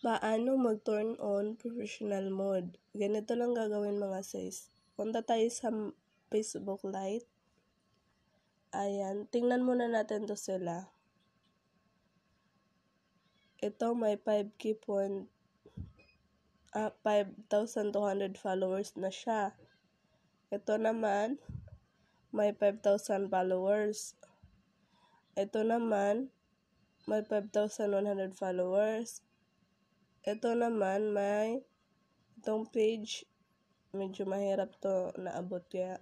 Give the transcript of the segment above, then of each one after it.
Paano mag-turn on professional mode? Ganito lang gagawin mga sis. Punta tayo sa Facebook Lite. Ayan, tingnan muna natin to sila. Ito may 5,200 followers na siya. Ito naman may 5,000 followers. Ito naman may 5,100 followers. Ito naman may itong page medyo mahirap to naabot kaya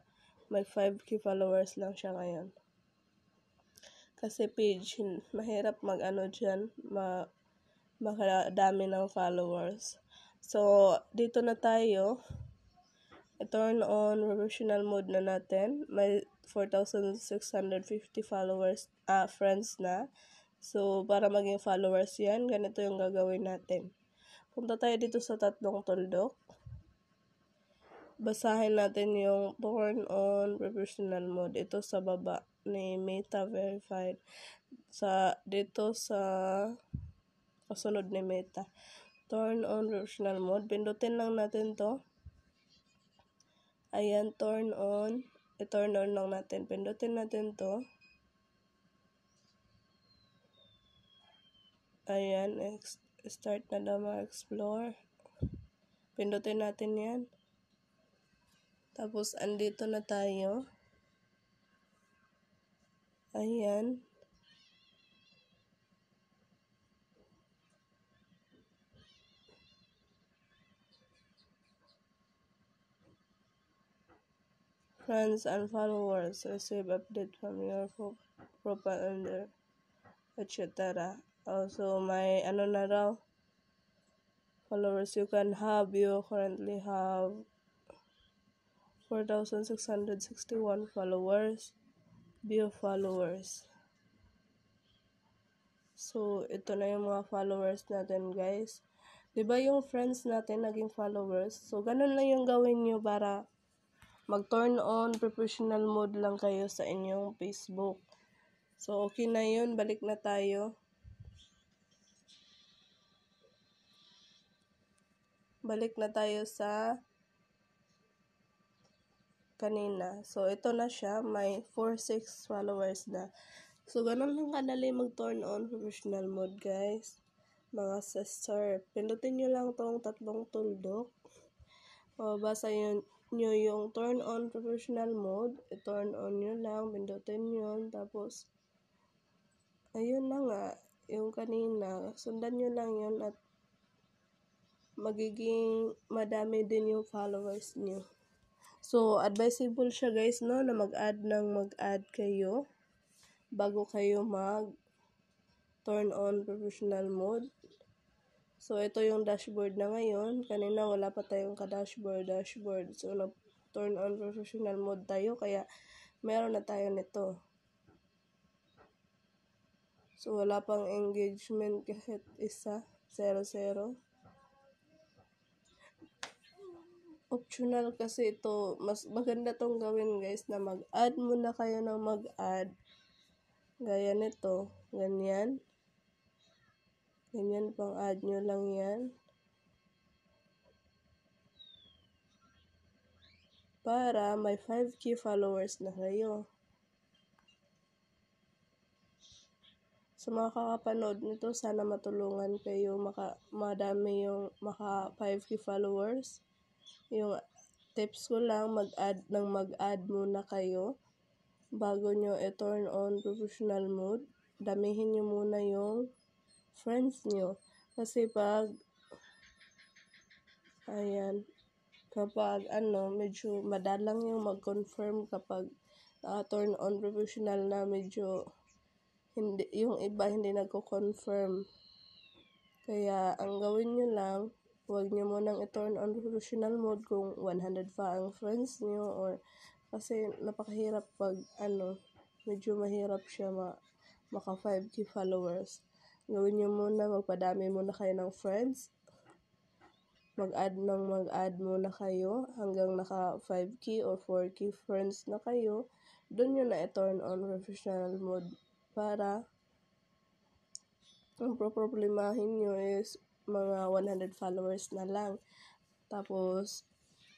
may 5k followers lang siya ngayon. Kasi page mahirap mag-ano dyan, makadami ng followers. So, dito na tayo. I-turn on professional mode na natin. May 4,650 followers, friends na. So, para maging followers yan, ganito yung gagawin natin. Punta tayo dito sa tatlong tuldok. Basahin natin yung turn on professional mode. Ito sa baba ni Meta Verified. Dito sa kasunod ni Meta. Turn on professional mode. Pindutin lang natin to. Ayan, turn on. I-turn on lang natin. Pindutin natin to. Ayan, start na daw mag-explore. Pindutin natin yan. Tapos, andito na tayo. Ayan. Friends and followers receive update from your profile under etc. Also, may ano na raw followers you can have. You currently have 4,661 followers. View followers. So, ito na yung mga followers natin, guys. Diba yung friends natin naging followers? So, ganun lang yung gawin nyo para mag-turn on professional mode lang kayo sa inyong Facebook. So, okay na yun. Balik na tayo. Balik na tayo sa kanina. So, ito na siya. May 4,600 followers na. So, ganun lang kadali mag-turn on professional mode, guys. Mga sister. Pindutin nyo lang tong tatlong tuldok. O, basa nyo yung turn on professional mode. I-turn on nyo lang. Pindutin yun. Tapos, ayun na nga. Yung kanina. Sundan nyo lang yun at magiging madami din yung followers nyo. So, advisable siya guys, no, na mag-add kayo bago kayo mag-turn on professional mode. So, ito yung dashboard na ngayon. Kanina wala pa tayong ka-dashboard. So, turn on professional mode tayo, kaya meron na tayo nito. So, wala pang engagement kahit isa. 0. Optional kasi ito. Mas maganda tong gawin guys na mag-add muna kayo ng mag-add. Gaya nito. Ganyan. Ganyan pang add nyo lang yan. Para may 5k followers na kayo. Sa mga kakapanood nito, sana matulungan kayo madami yung maka 5k followers. Yung tips ko lang, mag-add muna kayo bago nyo i-turn on professional mode. Damihin nyo muna yung friends nyo. Kasi kapag medyo madalang yung mag-confirm kapag turn on professional na, medyo yung iba hindi nagko-confirm. Kaya ang gawin nyo lang, huwag nyo munang i-turn on professional mode kung 100 pa ang friends nyo, or kasi napakahirap pag medyo mahirap siya maka 5k followers. Gawin nyo muna, magpadami muna kayo ng friends. Mag-add muna kayo hanggang naka 5k or 4k friends na kayo. Doon nyo na i-turn on professional mode para ang problemahin nyo is mga 100 followers na lang. Tapos,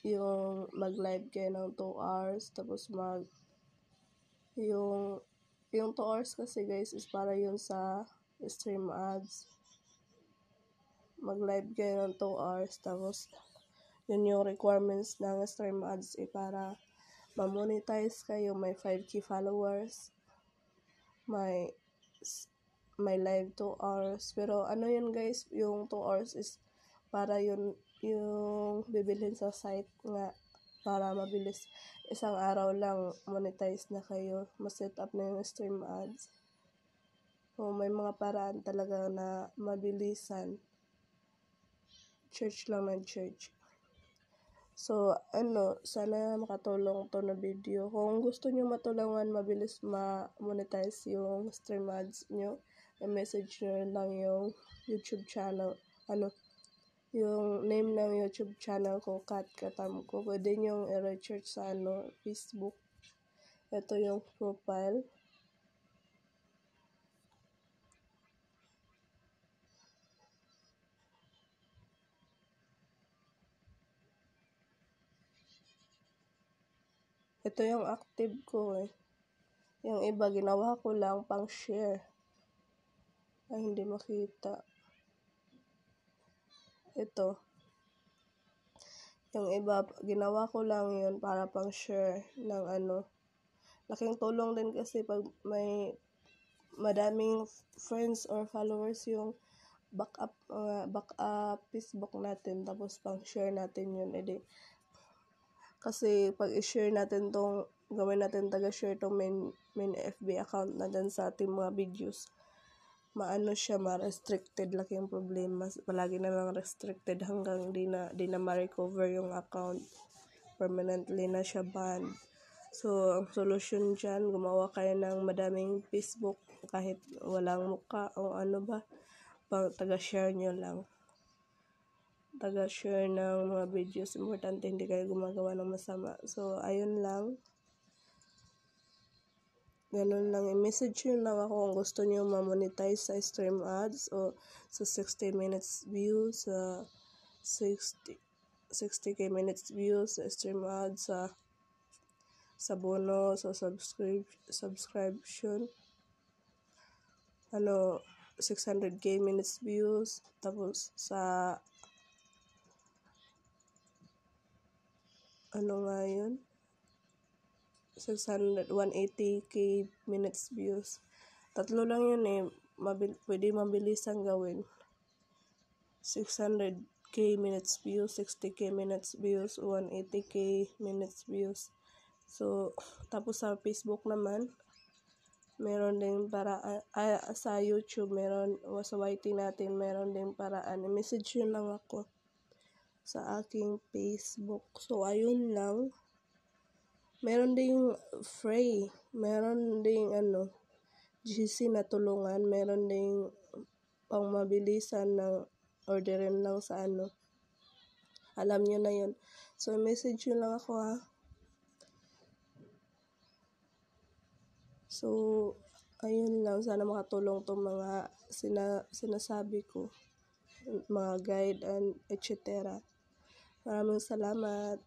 yung mag-live kayo ng 2 hours, tapos yung 2 hours kasi guys is para yun sa stream ads. Mag-live kayo ng 2 hours, tapos yun yung requirements ng stream ads para ma-monetize kayo. May 5k followers, may live 2 hours. Pero ano yun guys, yung 2 hours is para yun yung bibilhin sa site nga para mabilis. Isang araw lang monetize na kayo, ma-set up na yung stream ads. So, may mga paraan talaga na mabilisan. Church lang ng church. So, sana makatulong to na video. Kung gusto nyo matulungan, mabilis ma-monetize yung stream ads nyo, i-message nyo lang yung YouTube channel. Yung name ng YouTube channel ko, Kat Katamko. Pwede nyo i-research sa Facebook. Ito yung profile. Ito yung active ko eh. Yung iba, ginawa ko lang pang share. Ay, hindi makita. Ito. Yung iba, ginawa ko lang yun para pang share ng Laking tulong din kasi pag may madaming friends or followers yung backup Facebook natin, tapos pang share natin yun. Kasi pag i-share natin gawin natin taga-share tong main FB account natin sa ating mga videos, ma-restricted laki yung problema. Palagi na lang restricted hanggang di na ma-recover yung account. Permanently na siya banned. So, ang solution dyan, gumawa kayo ng madaming Facebook kahit walang mukha o pang taga-share nyo lang. Taga-share ng mga videos. Importante hindi kayo gumagawa ng masama. So, ayun lang. Ganun lang. I-message nyo lang ako kung gusto nyo ma-monetize sa stream ads o sa 60 minutes views, sa 60k minutes views sa stream ads, sa bono, sa subscription. 600k minutes views. Tapos sa 180k minutes views. Tatlo lang yun eh. Pwede mabilisan gawin. 600k minutes views, 60k minutes views, 180k minutes views. So, tapos sa Facebook naman, meron din sa YouTube, sa YT natin, meron din paraan. I-message yun lang ako sa aking Facebook. So, ayun lang. Meron ding free. Meron ding GC na tulungan. Meron ding pang mabilisan ng orderin lang sa Alam nyo na yun. So, message yun lang ako ha. So, ayun lang. Sana makatulong tong mga sinasabi ko. Mga guide and etc. Maraming salamat.